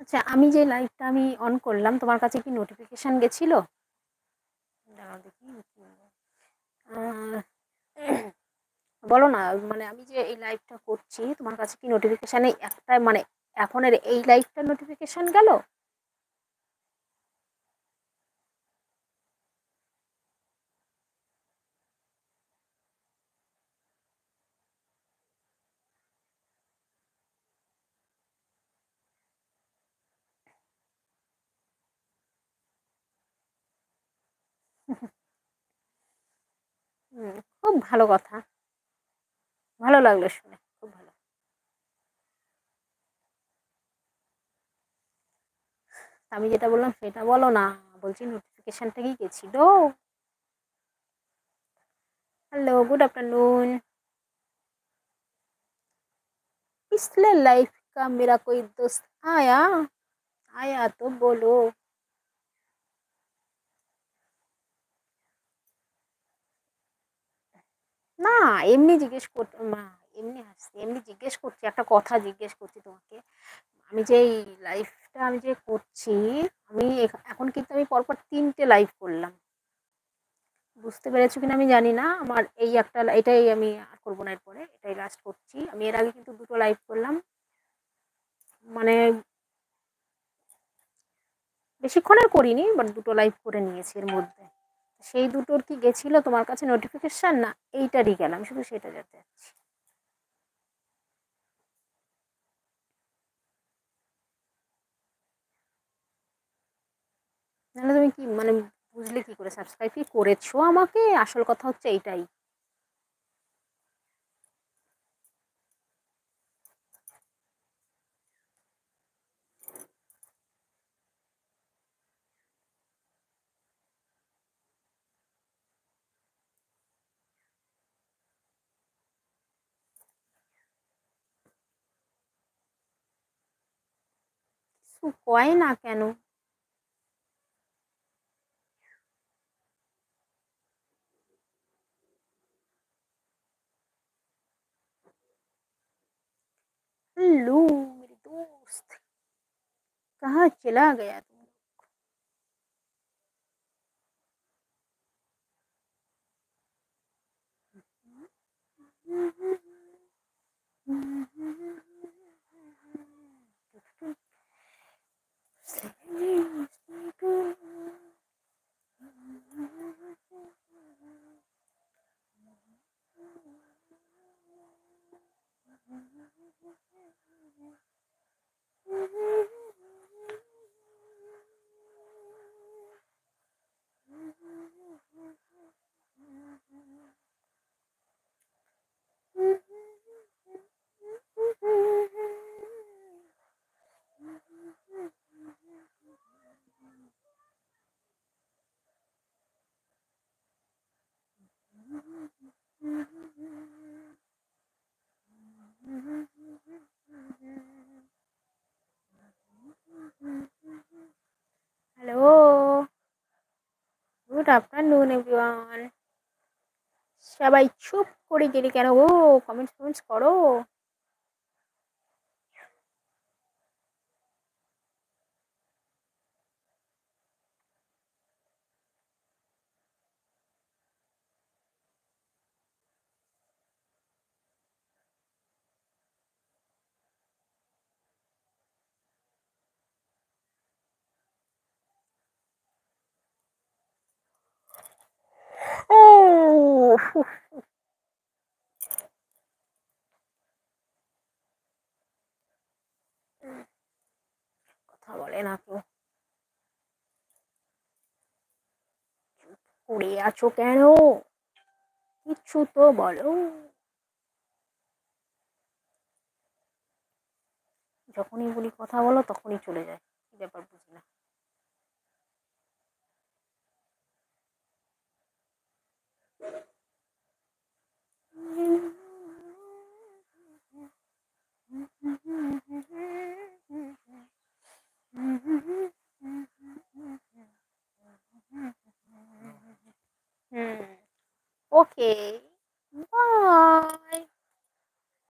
আচ্ছা, আমি যে লাইভটা আমি অন করলাম, তোমার কাছে কি নোটিফিকেশন গেছিল? দাঁড়াও দেখি কি আহ, বলো না, মানে আমি যে এই লাইভটা করছি তোমার কাছে কি নোটিফিকেশানে একটা মানে এখনের এই লাইভটা নোটিফিকেশন গেল? খুব ভালো কথা, ভালো লাগলো শুনে, খুব ভালো। আমি যেটা বললাম সেটা বলো না, বলছি নোটিফিকেশনটা কি গেছিল? Hello, good afternoon. पिछले लाइफ का मेरा कोई दोस्त आया, आया तो बोलो। না, এমনি জিজ্ঞেস কর মা, এমনি হাসছি, এমনি জিজ্ঞেস করছি, একটা কথা জিজ্ঞেস করছি তোমাকে। আমি যে এই লাইফটা আমি যে করছি, আমি এখন কিন্তু আমি পরপর ৩টে লাইভ করলাম। বুঝতে পেরেছো কিনা আমি জানি না। আমার এই একটা এটাই আমি আর করবো না, এরপরে এটাই লাস্ট করছি। আমি এর আগে কিন্তু ২টো লাইভ করলাম। মানে বেশিক্ষণের করিনি, বাট ২টো লাইভ করে নিয়েছি এর মধ্যে। সেই দুটোর কি গেছিল তোমার কাছে নোটিফিকেশন, না এইটারই গেল? আমি শুধু সেটা জানতে চাচ্ছি। নাহলে তুমি কি মানে বুঝলে কি করে? সাবস্ক্রাইব কি করেছো আমাকে? আসল কথা হচ্ছে এইটাই। কিছু কয় না কেন? हेलो मेरे दोस्त, कहाँ चला गया तुम? Hello, good afternoon everyone. সবাই চুপ করে গেলে কেন গো? কমেন্টস ফমেন্টস করো। ও, কথা বলে না কেউ, পড়ে আছো কেন? কিছু তো বলো। যখনই বলি কথা বলো তখনই চলে যায়, কি ব্যাপার বুঝি না। হুম, ওকে।